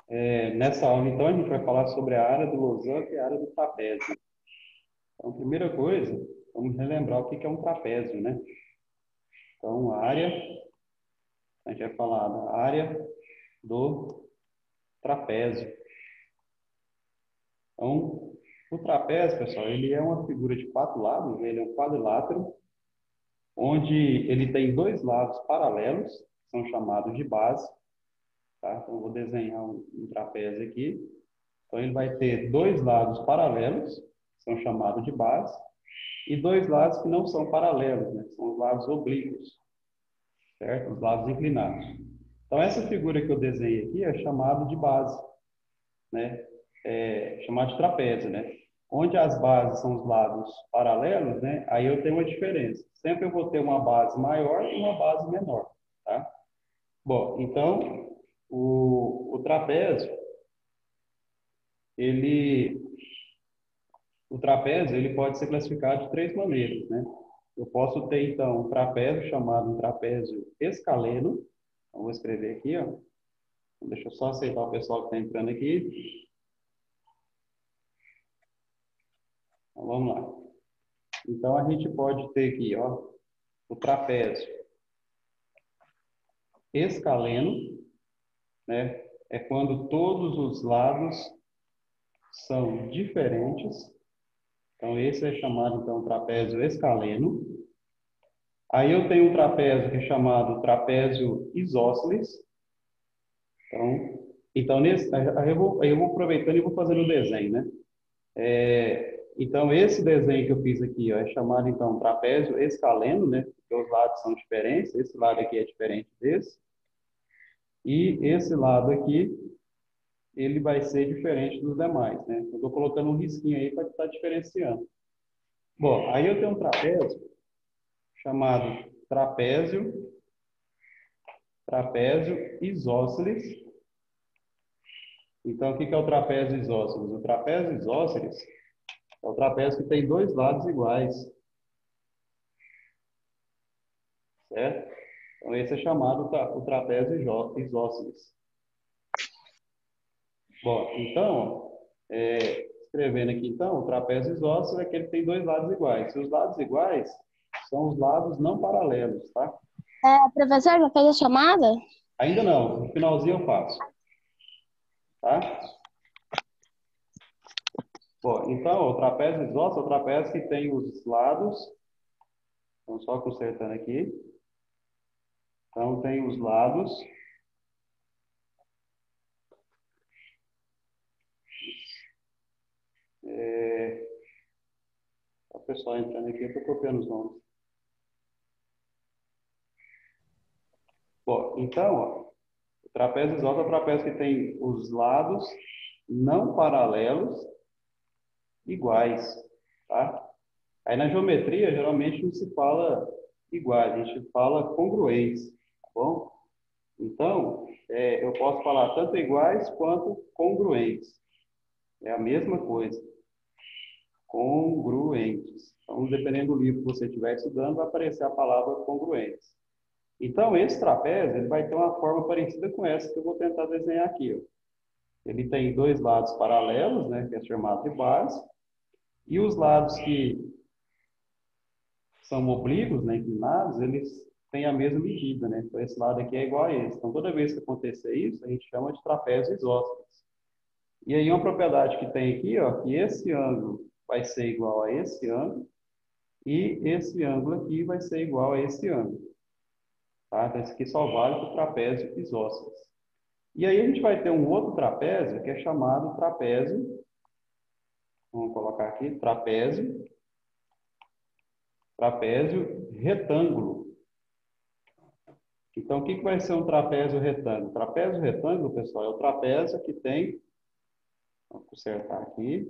Nessa aula, então, a gente vai falar sobre a área do losango e a área do trapézio. Então, primeira coisa, vamos relembrar o que é um trapézio, né? Então, a gente vai falar da área do trapézio. Então, o trapézio, pessoal, ele é uma figura de quatro lados, né? Ele é um quadrilátero, onde ele tem dois lados paralelos, que são chamados de base, tá? Então, eu vou desenhar um trapézio aqui. Então, ele vai ter dois lados paralelos, que são chamados de base, e dois lados que não são paralelos, né? São os lados oblíquos, certo? Os lados inclinados. Então, essa figura que eu desenhei aqui é chamada de base, né? Chamada de trapézio, né? Onde as bases são os lados paralelos, né? Aí eu tenho uma diferença. Sempre eu vou ter uma base maior e uma base menor, tá? Bom, então, o trapézio, ele o trapézio ele pode ser classificado de três maneiras, né? Eu posso ter, então, um trapézio chamado trapézio escaleno. Então, vou escrever aqui, ó. Deixa eu só aceitar o pessoal que está entrando aqui. Então, vamos lá. Então, a gente pode ter aqui, ó, o trapézio escaleno, né? É quando todos os lados são diferentes. Então, esse é chamado, então, trapézio escaleno. Aí eu tenho um trapézio que é chamado trapézio isósceles. Então aí eu vou aproveitando e vou fazendo o desenho, né? Então, esse desenho que eu fiz aqui, ó, é chamado, então, trapézio escaleno, né? Porque os lados são diferentes. Esse lado aqui é diferente desse. E esse lado aqui, ele vai ser diferente dos demais, né? Eu estou colocando um risquinho aí para estar diferenciando. Bom, aí eu tenho um trapézio chamado trapézio isósceles. Então, o que é o trapézio isósceles? O trapézio isósceles é o trapézio que tem dois lados iguais, certo? Então, esse é chamado o trapézio isósceles. Bom, então, escrevendo aqui, então, o trapézio isósceles é aquele que tem dois lados iguais. Se os lados iguais são os lados não paralelos, tá? Professor, já fez a chamada? Ainda não, no finalzinho eu faço, tá? Bom, então, o trapézio isósceles é o trapézio que tem os lados, então só consertando aqui. Então, tem os lados, o pessoal entrando aqui, eu estou copiando os nomes. Bom, então, ó, o trapézio isósceles é o trapézio que tem os lados não paralelos iguais, tá? Aí na geometria, geralmente não se fala iguais, a gente fala congruentes, tá bom? Então, eu posso falar tanto iguais quanto congruentes. É a mesma coisa, congruentes. Então, dependendo do livro que você estiver estudando, vai aparecer a palavra congruentes. Então, esse trapézio ele vai ter uma forma parecida com essa que eu vou tentar desenhar aqui, ó. Ele tem dois lados paralelos, né, que é chamado de base, e os lados que são oblíquos, né, inclinados, eles têm a mesma medida, né? Então, esse lado aqui é igual a esse. Então, toda vez que acontecer isso, a gente chama de trapézio isósceles. E aí, uma propriedade que tem aqui, ó, que esse ângulo vai ser igual a esse ângulo e esse ângulo aqui vai ser igual a esse ângulo. Tá? Então, esse aqui só vale para o trapézio isósceles. E aí, a gente vai ter um outro trapézio que é chamado trapézio, vamos colocar aqui, trapézio retângulo. Então, o que vai ser um trapézio retângulo? Trapézio retângulo, pessoal, é o trapézio que tem, vou consertar aqui.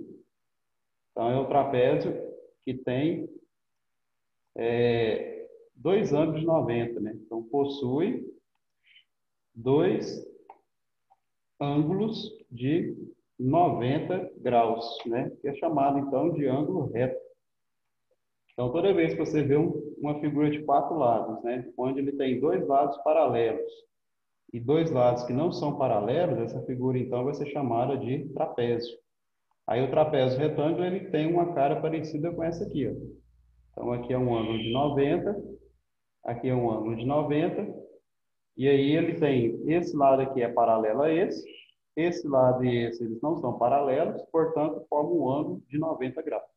Então, é o trapézio que tem dois ângulos de 90, né? Então, possui dois ângulos de 90 graus, né? Que é chamado, então, de ângulo reto. Então, toda vez que você vê uma figura de quatro lados, né? Onde ele tem dois lados paralelos, e dois lados que não são paralelos, essa figura então vai ser chamada de trapézio. Aí o trapézio retângulo ele tem uma cara parecida com essa aqui, ó. Então aqui é um ângulo de 90, aqui é um ângulo de 90, e aí ele tem esse lado aqui é paralelo a esse lado e esse eles não são paralelos, portanto formam um ângulo de 90 graus.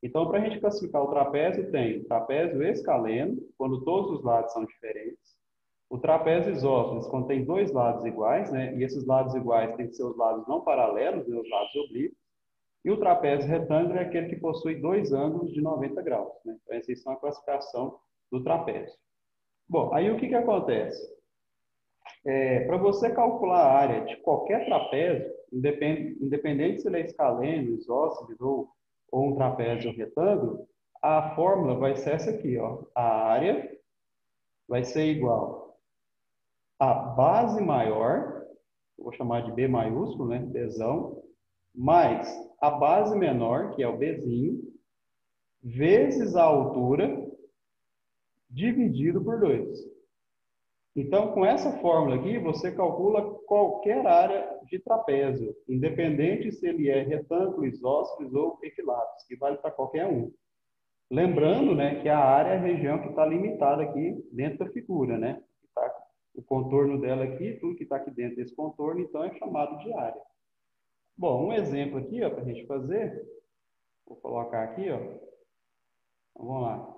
Então, para a gente classificar o trapézio, tem o trapézio escaleno, quando todos os lados são diferentes. O trapézio isósceles, quando tem dois lados iguais, né? E esses lados iguais têm que ser os lados não paralelos, né? Os lados oblíquos. E o trapézio retângulo é aquele que possui dois ângulos de 90 graus, né? Então, essa é a classificação do trapézio. Bom, aí o que acontece? Para você calcular a área de qualquer trapézio, independente se ele é escaleno, isósceles ou um trapézio retângulo, a fórmula vai ser essa aqui, ó. A área vai ser igual a base maior, eu vou chamar de B maiúsculo, né? Bzão, mais a base menor, que é o Bzinho, vezes a altura, dividido por 2. Então, com essa fórmula aqui, você calcula qualquer área de trapézio, independente se ele é retângulo, isósceles ou equilátero, que vale para qualquer um. Lembrando, né, que a área é a região que está limitada aqui dentro da figura, né? Tá, o contorno dela aqui, tudo que está aqui dentro desse contorno, então é chamado de área. Bom, um exemplo aqui, ó, para a gente fazer, vou colocar aqui, ó. Então, vamos lá.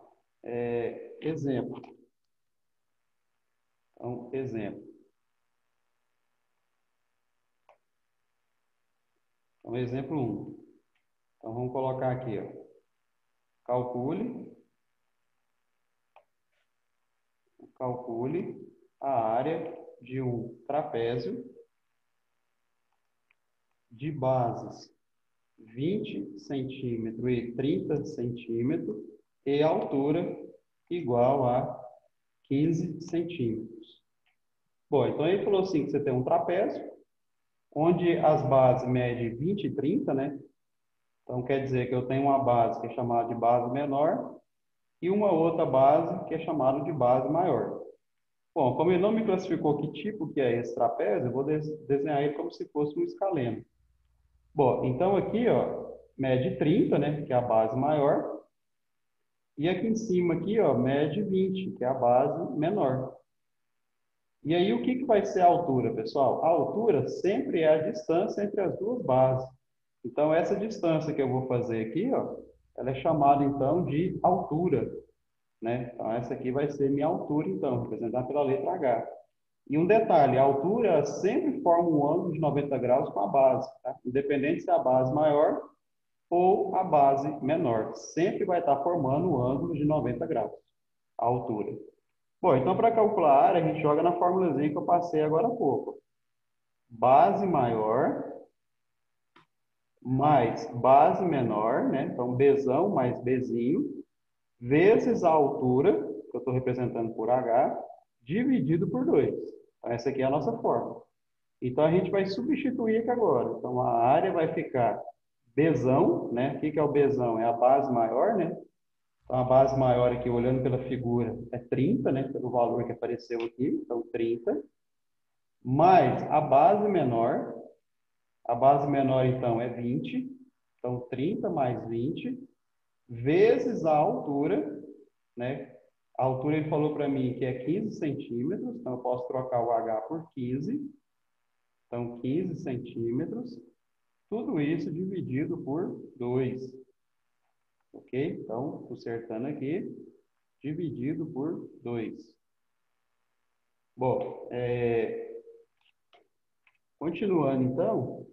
Exemplo. Então, exemplo. Então, exemplo 1. Então, vamos colocar aqui, ó. Calcule a área de um trapézio de bases 20 centímetros e 30 centímetros e altura igual a 15 centímetros. Bom, então ele falou assim que você tem um trapézio onde as bases medem 20 e 30, né? Então quer dizer que eu tenho uma base que é chamada de base menor e uma outra base que é chamada de base maior. Bom, como ele não me classificou que tipo que é esse trapézio, eu vou desenhar ele como se fosse um escaleno. Bom, então aqui, ó, mede 30, né, que é a base maior, e aqui em cima aqui, ó, mede 20, que é a base menor. E aí o que vai ser a altura, pessoal? A altura sempre é a distância entre as duas bases. Então essa distância que eu vou fazer aqui, ó, ela é chamada então de altura, né? Então essa aqui vai ser minha altura então, representada pela letra H. E um detalhe, a altura sempre forma um ângulo de 90 graus com a base, tá? Independente se é a base maior ou a base menor. Sempre vai estar formando um ângulo de 90 graus, a altura. Bom, então para calcular a área, a gente joga na formulazinha que eu passei agora há pouco. Base maior mais base menor, né? Então, Bzão mais Bzinho, vezes a altura, que eu estou representando por H, dividido por 2. Então, essa aqui é a nossa fórmula. Então, a gente vai substituir aqui agora. Então, a área vai ficar Bzão, né? O que é o Bzão? É a base maior, né? Então, a base maior aqui, olhando pela figura, é 30, né? Pelo valor que apareceu aqui. Então, 30. Mais a base menor. A base menor, então, é 20. Então, 30 mais 20. Vezes a altura, né? A altura ele falou para mim que é 15 centímetros. Então, eu posso trocar o H por 15. Então, 15 centímetros. Tudo isso dividido por 2. Ok? Então, consertando aqui, dividido por 2. Bom, continuando então.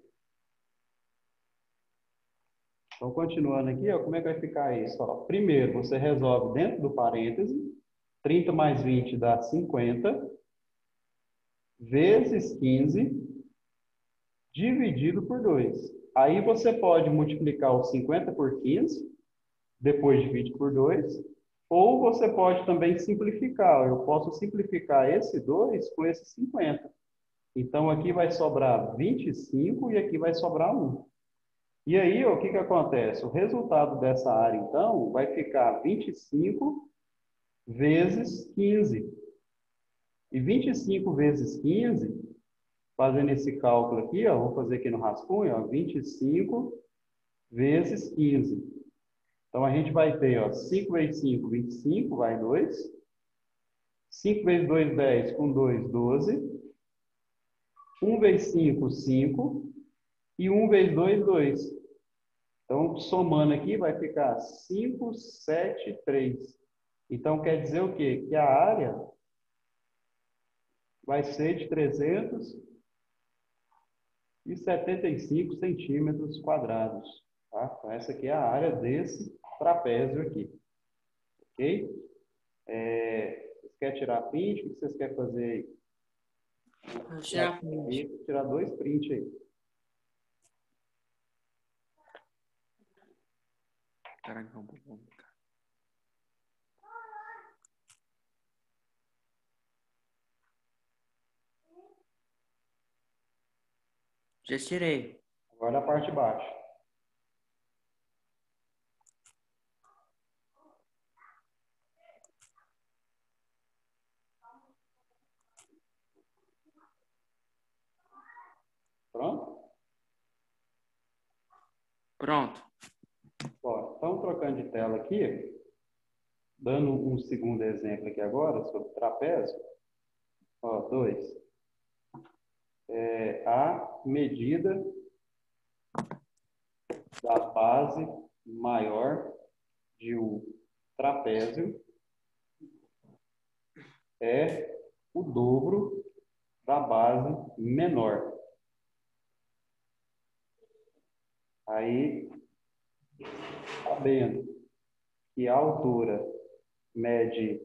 Então, continuando aqui, ó, como é que vai ficar isso? Ó, primeiro, você resolve dentro do parêntese. 30 mais 20 dá 50. Vezes 15, dividido por 2. Aí você pode multiplicar o 50 por 15, depois divide por 2, ou você pode também simplificar. Eu posso simplificar esse 2 com esse 50. Então, aqui vai sobrar 25 e aqui vai sobrar 1. E aí, ó, o que acontece? O resultado dessa área, então, vai ficar 25 vezes 15. E 25 vezes 15, fazendo esse cálculo aqui, ó, vou fazer aqui no rascunho, ó, 25 vezes 15. Então, a gente vai ter, ó, 5 vezes 5, 25, vai 2. 5 vezes 2, 10, com 2, 12. 1 vezes 5, 5. E 1 vezes 2, 2. Então, somando aqui, vai ficar 5, 7, 3. Então, quer dizer o quê? Que a área vai ser de 375 centímetros quadrados. Tá? Então, essa aqui é a área desse trapézio aqui. Ok? Vocês querem tirar print? O que vocês querem fazer aí? Vou tirar print. Vou tirar 2 prints aí. Caraca, vamos. Já tirei. Agora a parte de baixo. Pronto? Pronto. Ó, então, trocando de tela aqui, dando um segundo exemplo aqui agora sobre trapézio. Ó, 2. A medida da base maior de um trapézio é o dobro da base menor. Aí, sabendo que a altura mede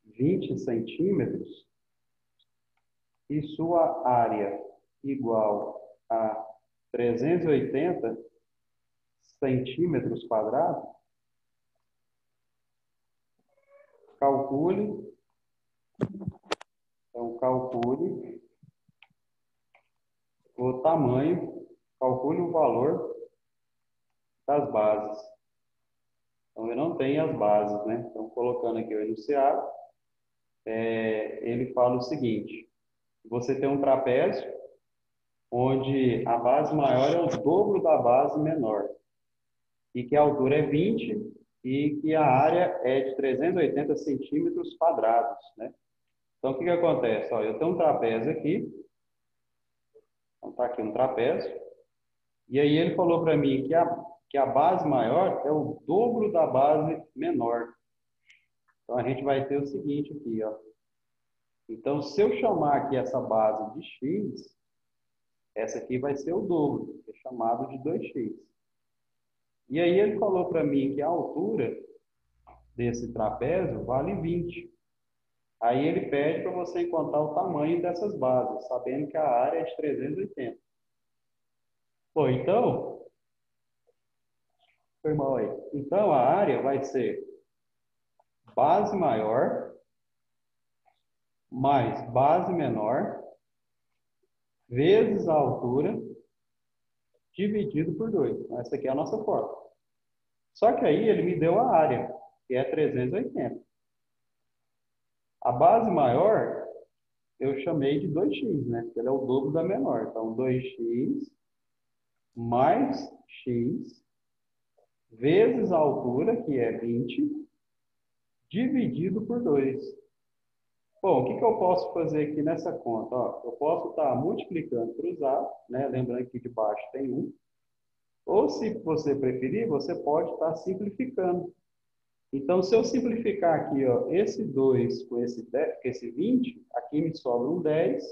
20 centímetros e sua área igual a 380 centímetros quadrados, calcule o tamanho, calcule o valor das bases. Então, eu não tenho as bases, né? Então, colocando aqui o enunciado, ele fala o seguinte: você tem um trapézio onde a base maior é o dobro da base menor, e que a altura é 20 e que a área é de 380 centímetros quadrados, né? Então, o que acontece? Ó, eu tenho um trapézio aqui, então está aqui um trapézio, e aí ele falou para mim que a base maior é o dobro da base menor. Então, a gente vai ter o seguinte aqui, ó. Então, se eu chamar aqui essa base de x, essa aqui vai ser o dobro, que é chamado de 2x. E aí ele falou para mim que a altura desse trapézio vale 20. Aí ele pede para você encontrar o tamanho dessas bases, sabendo que a área é de 380. Bom, então, foi mal aí. Então, a área vai ser base maior mais base menor vezes a altura dividido por 2. Essa aqui é a nossa fórmula. Só que aí ele me deu a área, que é 380. A base maior eu chamei de 2x, né? Porque ela é o dobro da menor. Então, 2x mais x vezes a altura, que é 20, dividido por 2. Bom, o que eu posso fazer aqui nessa conta? Ó, eu posso estar multiplicando cruzado, né? Lembrando que aqui de baixo tem 1. Ou, se você preferir, você pode estar simplificando. Então, se eu simplificar aqui, ó, esse 2 com esse 10, com esse 20, aqui me sobra um 10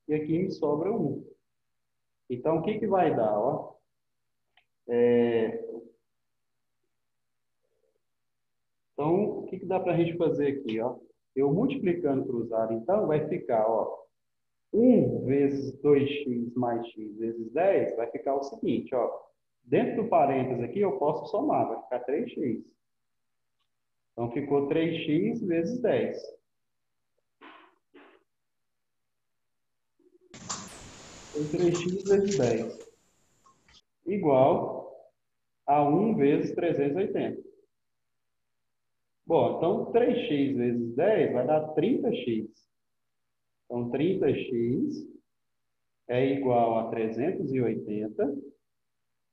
e aqui me sobra 1. Então, o que vai dar? Ó? Então, o que dá para a gente fazer aqui? Ó? Eu multiplicando cruzado, então, vai ficar, ó, 1 vezes 2x mais x vezes 10 vai ficar o seguinte, ó. Dentro do parênteses aqui, eu posso somar, vai ficar 3x. Então, ficou 3x vezes 10. Então, 3x vezes 10 igual a 1 vezes 380. Bom, então 3x vezes 10 vai dar 30x. Então, 30x é igual a 380.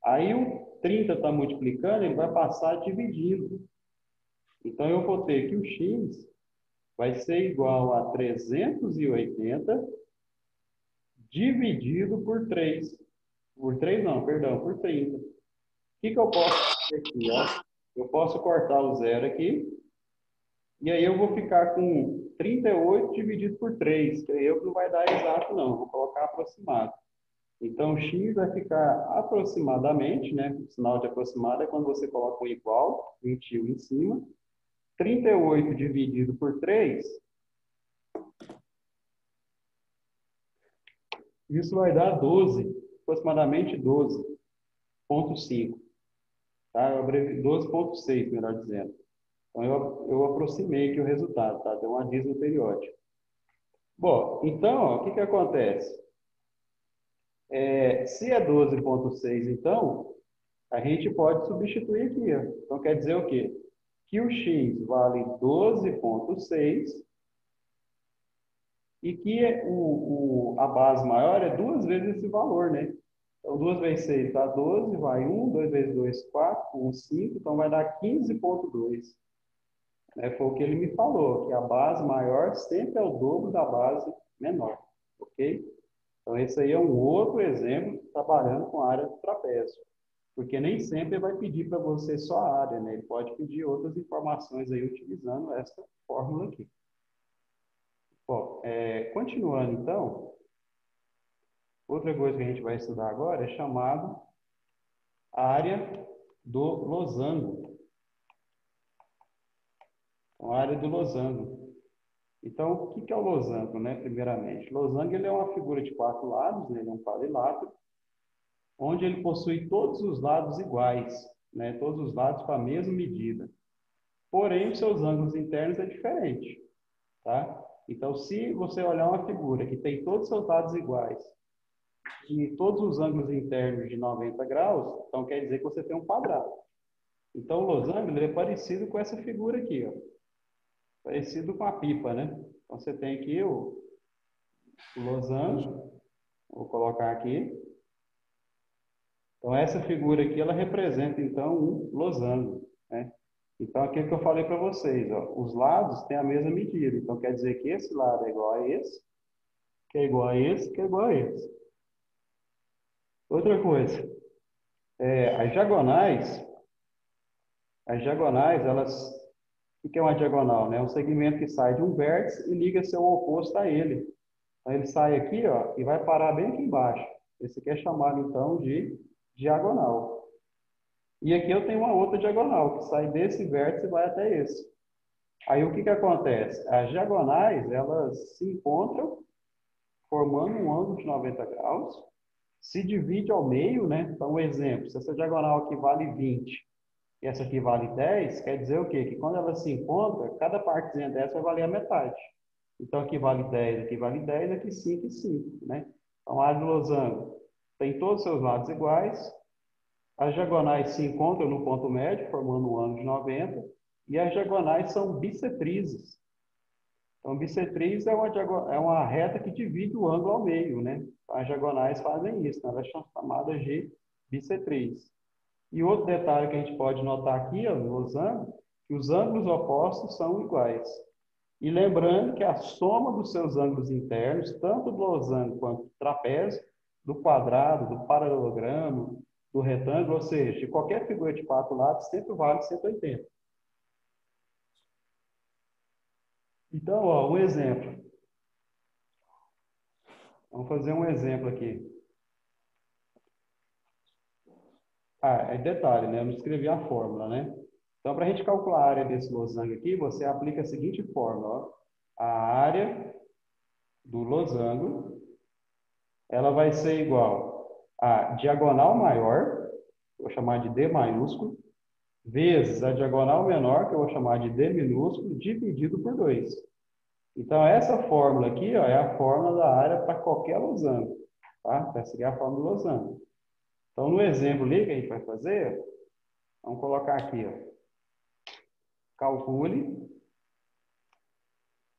Aí o 30 está multiplicando, ele vai passar dividindo. Então, eu vou ter que o x vai ser igual a 380 dividido por 3. Por 3 não, perdão, por 30. O que eu posso fazer aqui? Ó? Eu posso cortar o zero aqui. E aí eu vou ficar com 38 dividido por 3. Que aí eu não vai dar exato, não. Vou colocar aproximado. Então, x vai ficar aproximadamente, né? O sinal de aproximado é quando você coloca um igual, 21 em cima. 38 dividido por 3, isso vai dar 12, aproximadamente 12,5. Tá? 12,6, melhor dizendo. Então, eu aproximei aqui o resultado, tá? Deu uma dízima periódica. Bom, então, ó, o que que acontece? Se é 12,6, então, a gente pode substituir aqui. Ó. Então, quer dizer o quê? Que o x vale 12,6 e que a base maior é 2 vezes esse valor, né? Então, 2 vezes 6 dá 12, vai 1, 2 vezes 2, 4, 1, 5, então vai dar 15,2. Foi o que ele me falou, que a base maior sempre é o dobro da base menor, ok? Então, esse aí é um outro exemplo trabalhando com a área do trapézio. Porque nem sempre ele vai pedir para você só a área, né? Ele pode pedir outras informações aí utilizando essa fórmula aqui. Bom, continuando então, outra coisa que a gente vai estudar agora é chamado área do losango. Então, a área do losango. Então, o que é o losango, né? Primeiramente, losango ele é uma figura de 4 lados, né? Ele é um quadrilátero, onde ele possui todos os lados iguais, né? Todos os lados com a mesma medida. Porém, os seus ângulos internos é diferente, tá? Então, se você olhar uma figura que tem todos os seus lados iguais e todos os ângulos internos de 90 graus, então quer dizer que você tem um quadrado. Então, o losango ele é parecido com essa figura aqui, ó. Parecido com a pipa, né? Então, você tem aqui o losango, vou colocar aqui. Então, essa figura aqui, ela representa, então, um losango, né? Então, aquilo que eu falei para vocês, ó, os lados têm a mesma medida. Então, quer dizer que esse lado é igual a esse, que é igual a esse, que é igual a esse. Outra coisa, as diagonais, elas... O que é uma diagonal, né? É um segmento que sai de um vértice e liga seu oposto a ele. Então, ele sai aqui, ó, e vai parar bem aqui embaixo. Esse aqui é chamado, então, de diagonal. E aqui eu tenho uma outra diagonal, que sai desse vértice e vai até esse. Aí, o que que acontece? As diagonais, elas se encontram formando um ângulo de 90 graus, se divide ao meio, né? Então, um exemplo, se essa diagonal aqui vale 20 e essa aqui vale 10, quer dizer o quê? Que quando elas se encontram, cada partezinha dessa vai valer a metade. Então, aqui vale 10, aqui vale 10, aqui 5 e 5, né? Então, a área do losango tem todos os seus lados iguais, as diagonais se encontram no ponto médio, formando um ângulo de 90, e as diagonais são bissetrizes. Então, bissetriz é uma reta que divide o ângulo ao meio, né? As diagonais fazem isso, né? Elas são chamadas de bissetriz. E outro detalhe que a gente pode notar aqui, ó, no losango, que os ângulos opostos são iguais. E lembrando que a soma dos seus ângulos internos, tanto do losango quanto do trapézio, do quadrado, do paralelogramo, do retângulo, ou seja, de qualquer figura de 4 lados, sempre vale 180. Então, ó, um exemplo. Vamos fazer um exemplo aqui. Detalhe, né? Eu não escrevi a fórmula, né? Então, para a gente calcular a área desse losango aqui, você aplica a seguinte fórmula, ó. A área do losango, ela vai ser igual a diagonal maior, vou chamar de D maiúsculo, vezes a diagonal menor, que eu vou chamar de D minúsculo, dividido por 2. Então, essa fórmula aqui, ó, é a fórmula da área para qualquer losango, tá? Essa aqui é a fórmula do losango. Então, no exemplo ali que a gente vai fazer, vamos colocar aqui, ó. Calcule.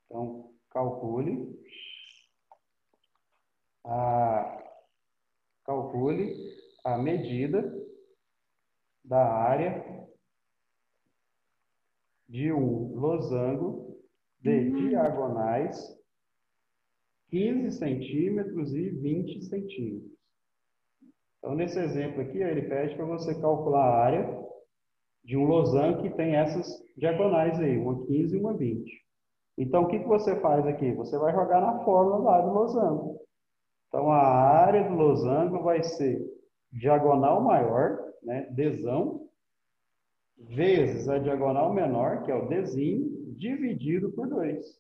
Então, calcule calcule a medida da área de um losango de diagonais 15 centímetros e 20 centímetros. Então, nesse exemplo aqui, ele pede para você calcular a área de um losango que tem essas diagonais aí, uma 15 e uma 20. Então, o que você faz aqui? Você vai jogar na fórmula lá do losango. Então, a área do losango vai ser diagonal maior, né, Dzão, vezes a diagonal menor, que é o Dzinho, dividido por 2.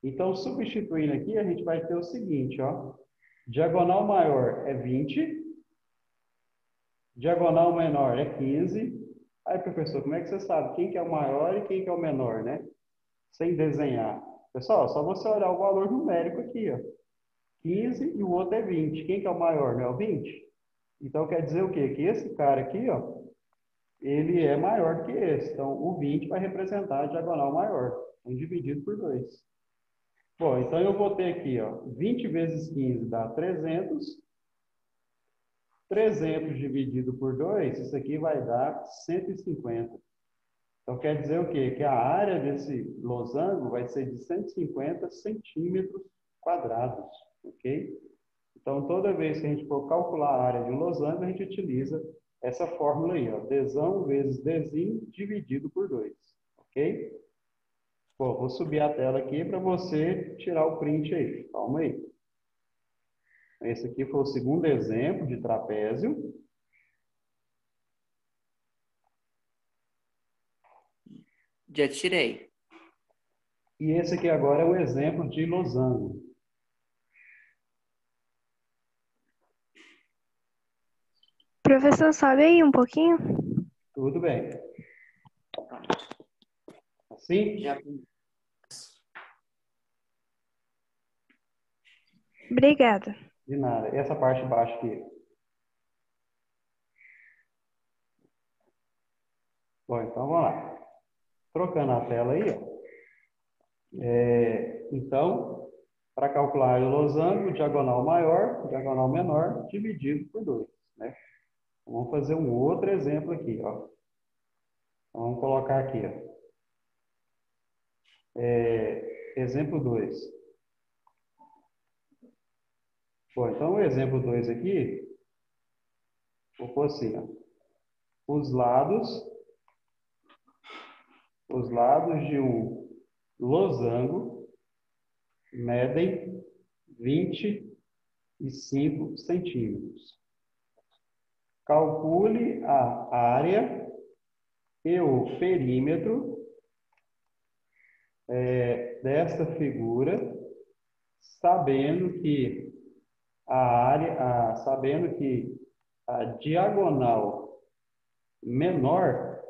Então, substituindo aqui, a gente vai ter o seguinte, ó. Diagonal maior é 20, diagonal menor é 15. Aí, professor, como é que você sabe quem que é o maior e quem que é o menor, né? Sem desenhar. Pessoal, só você olhar o valor numérico aqui, ó. 15 e o outro é 20. Quem que é o maior, não é o 20? Então, quer dizer o quê? Que esse cara aqui, ó, ele é maior que esse. Então, o 20 vai representar a diagonal maior. Então, dividido por 2. Bom, então eu vou ter aqui, ó, 20 vezes 15 dá 300. 300 dividido por 2, isso aqui vai dar 150. Então, quer dizer o quê? Que a área desse losango vai ser de 150 centímetros quadrados, ok? Então, toda vez que a gente for calcular a área de um losango, a gente utiliza essa fórmula aí, ó, Dzão vezes Dzinho dividido por 2, ok? Bom, vou subir a tela aqui para você tirar o print aí. Calma aí. Esse aqui foi o segundo exemplo de trapézio. Já tirei. E esse aqui agora é o exemplo de losango. Professor, sobe aí um pouquinho. Tudo bem. Assim? Já. Obrigada. De nada. E essa parte de baixo aqui? Bom, então vamos lá. Trocando a tela aí, ó. Então, para calcular o losango, diagonal maior, diagonal menor, dividido por 2, né? Então, vamos fazer um outro exemplo aqui, ó. Então, vamos colocar aqui, ó. Exemplo 2. Bom, então o exemplo 2 aqui, vou pôr assim, ó. Os lados de um losango medem 25 centímetros. Calcule a área e o perímetro desta figura, sabendo que a diagonal menor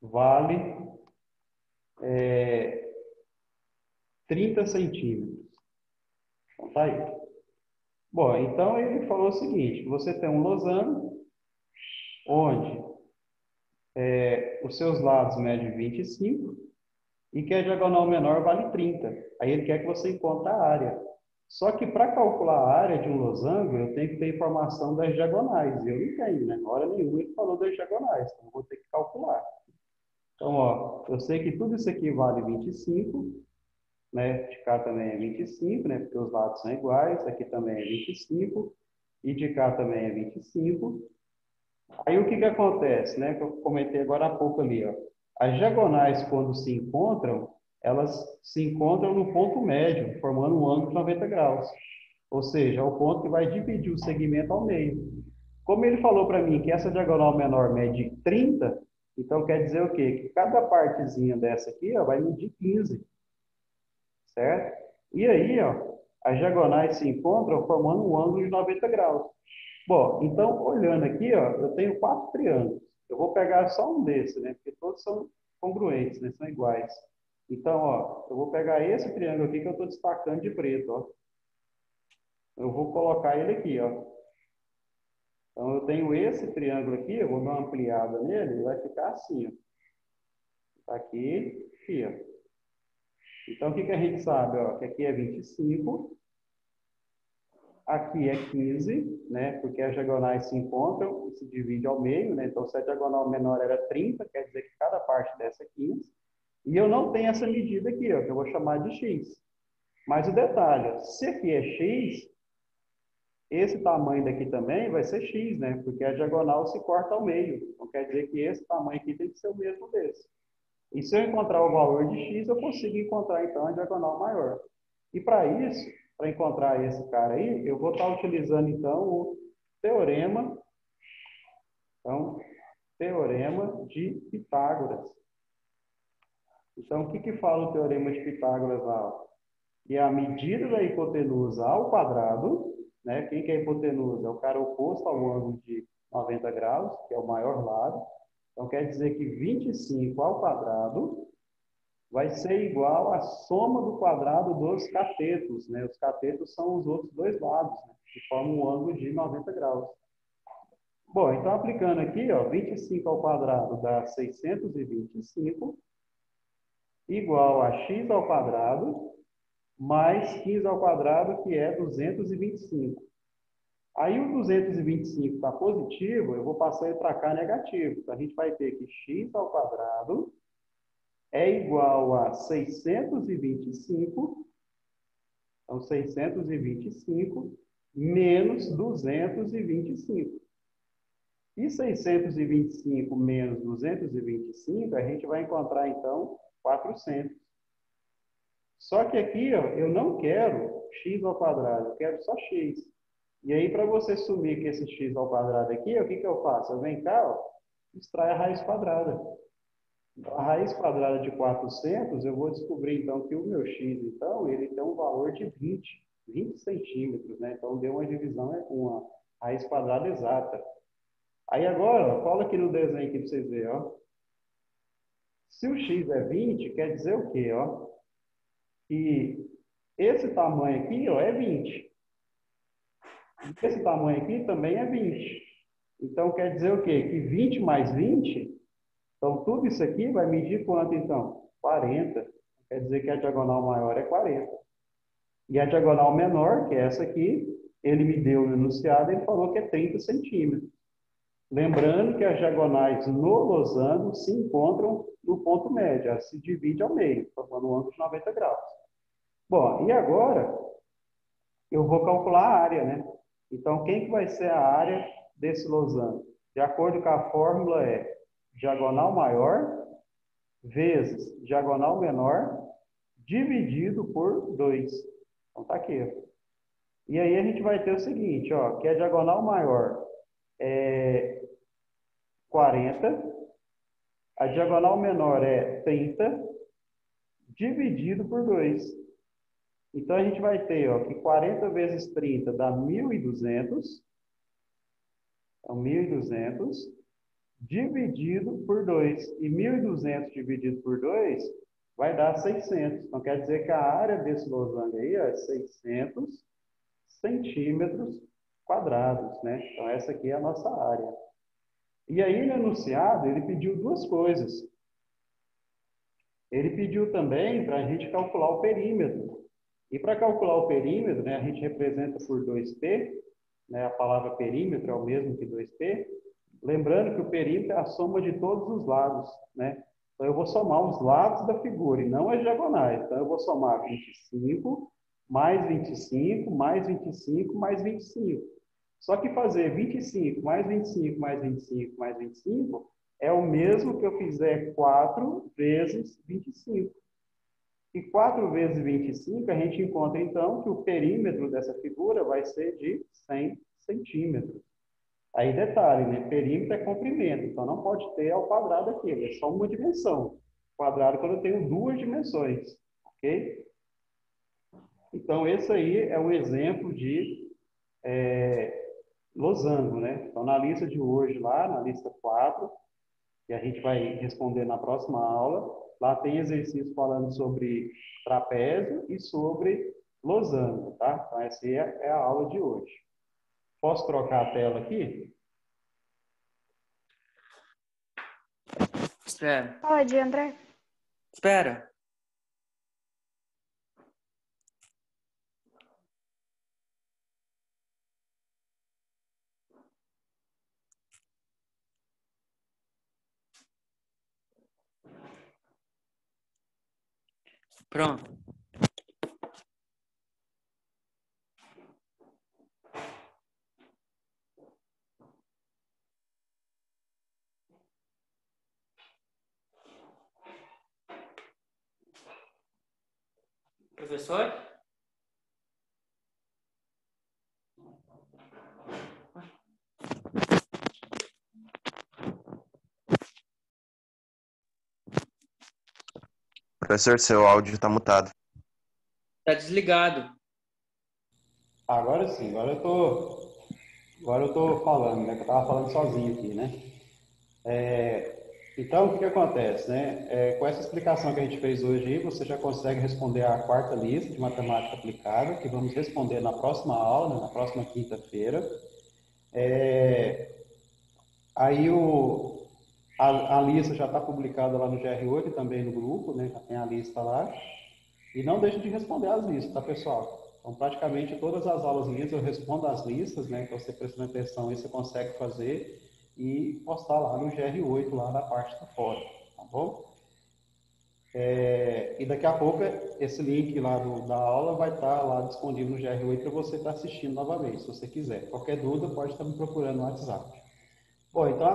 vale 30 centímetros. Então, tá aí. Bom, então ele falou o seguinte, você tem um losango onde os seus lados medem 25 e que a diagonal menor vale 30. Aí ele quer que você encontre a área. Só que para calcular a área de um losango, eu tenho que ter informação das diagonais. E eu não tenho, né? Na hora nenhuma ele falou das diagonais, então eu vou ter que calcular. Então, ó, eu sei que tudo isso aqui vale 25, né? De cá também é 25, né? Porque os lados são iguais. Aqui também é 25 e de cá também é 25. Aí o que que acontece, né? Que eu comentei agora há pouco ali, ó. As diagonais, quando se encontram, elas se encontram no ponto médio, formando um ângulo de 90 graus. Ou seja, é o ponto que vai dividir o segmento ao meio. Como ele falou para mim que essa diagonal menor mede 30, então quer dizer o quê? Que cada partezinha dessa aqui, ó, vai medir 15, certo? E aí, ó, as diagonais se encontram formando um ângulo de 90 graus. Bom, então, olhando aqui, ó, eu tenho 4 triângulos. Eu vou pegar só um desses, né? Porque todos são congruentes, né? São iguais. Então, ó, eu vou pegar esse triângulo aqui que eu estou destacando de preto, ó. Eu vou colocar ele aqui, ó. Então, eu tenho esse triângulo aqui, eu vou dar uma ampliada nele, ele vai ficar assim, ó. Tá aqui, aqui, ó. Então, o que que a gente sabe, ó? Que aqui é 25, Aqui é 15, né? Porque as diagonais se encontram e se dividem ao meio, né? Então, se a diagonal menor era 30, quer dizer que cada parte dessa é 15. E eu não tenho essa medida aqui, ó, que eu vou chamar de x. Mas o detalhe, ó, se aqui é x, esse tamanho daqui também vai ser x, né? Porque a diagonal se corta ao meio. Então, quer dizer que esse tamanho aqui tem que ser o mesmo desse. E se eu encontrar o valor de x, eu consigo encontrar, então, a diagonal maior. E para isso, para encontrar esse cara aí, eu vou estar utilizando, então, o teorema, então, teorema de Pitágoras. Então, o que que fala o teorema de Pitágoras lá? Que a medida da hipotenusa ao quadrado, né? Quem que é a hipotenusa? É o cara oposto ao ângulo de 90 graus, que é o maior lado. Então, quer dizer que 25 ao quadrado vai ser igual à soma do quadrado dos catetos, né? Os catetos são os outros dois lados, né? Que formam um ângulo de 90 graus. Bom, então aplicando aqui, ó, 25 ao quadrado dá 625, igual a x ao quadrado, mais 15 ao quadrado, que é 225. Aí o 225 está positivo, eu vou passar ele para cá negativo. Então, a gente vai ter que x ao quadrado é igual a 625, então 625 menos 225. E 625 menos 225, a gente vai encontrar, então, 400. Só que aqui, ó, eu não quero x ao quadrado, eu quero só x. E aí, para você sumir que esse x ao quadrado aqui, o que que eu faço? Eu venho cá, ó, extrai a raiz quadrada. Então, a raiz quadrada de 400, eu vou descobrir, então, que o meu x, então, ele tem um valor de 20 centímetros, né? Então, deu uma divisão, uma raiz quadrada exata. Aí agora, ó, cola aqui no desenho aqui para vocês verem, ó. Se o x é 20, quer dizer o quê, ó? Que esse tamanho aqui, ó, é 20. Esse tamanho aqui também é 20. Então, quer dizer o quê? Que 20 mais 20, então tudo isso aqui vai medir quanto, então? 40. Quer dizer que a diagonal maior é 40. E a diagonal menor, que é essa aqui, ele me deu o enunciado, ele falou que é 30 centímetros. Lembrando que as diagonais no losango se encontram no ponto médio, elas se dividem ao meio, formando um ângulo de 90 graus. Bom, e agora eu vou calcular a área, né? Então, quem que vai ser a área desse losango? De acordo com a fórmula, é diagonal maior vezes diagonal menor dividido por 2. Então, tá aqui. E aí a gente vai ter o seguinte, ó, que a diagonal maior é 40, a diagonal menor é 30, dividido por 2. Então, a gente vai ter, ó, que 40 vezes 30 dá 1.200. Então, 1.200 dividido por 2. E 1.200 dividido por 2 vai dar 600. Então, quer dizer que a área desse losango aí ó, é 600 centímetros quadrados, né? Então, essa aqui é a nossa área. E aí, no enunciado, ele pediu duas coisas. Ele pediu também para a gente calcular o perímetro. E para calcular o perímetro, né, a gente representa por 2π, né, a palavra perímetro é o mesmo que 2π. Lembrando que o perímetro é a soma de todos os lados, né? Então, eu vou somar os lados da figura e não as diagonais. Então, eu vou somar 25, mais 25, mais 25, mais 25. Só que fazer 25, mais 25, mais 25, mais 25 é o mesmo que eu fizer 4 vezes 25. E 4 vezes 25, a gente encontra, então, que o perímetro dessa figura vai ser de 100 centímetros. Aí, detalhe, né? Perímetro é comprimento, então não pode ter ao quadrado aqui, é só uma dimensão. Quadrado quando eu tenho duas dimensões, ok? Então, esse aí é um exemplo de losango, né? Então, na lista de hoje, lá, na lista 4, que a gente vai responder na próxima aula, lá tem exercício falando sobre trapézio e sobre losango, tá? Então, essa é a aula de hoje. Posso trocar a tela aqui? Espera. Pode, André? Espera. Pronto. Professor? Professor, seu áudio está mutado. Tá desligado. Agora sim, agora eu tô falando, né? Que eu estava falando sozinho aqui, né? Então, o que que acontece, né? Com essa explicação que a gente fez hoje aí, você já consegue responder a quarta lista de matemática aplicada, que vamos responder na próxima aula, né, na próxima quinta-feira. Aí a lista já está publicada lá no GR8 e também no grupo, né? Já tem a lista lá. E não deixe de responder as listas, tá, pessoal? Então, praticamente todas as aulas minhas eu respondo as listas, né? Então, você prestando atenção aí, você consegue fazer e postar lá no GR8, lá na parte do fórum, tá bom? E daqui a pouco esse link lá da aula vai estar lá disponível no GR8 para você estar assistindo novamente, se você quiser. Qualquer dúvida, pode estar me procurando no WhatsApp. Bom, então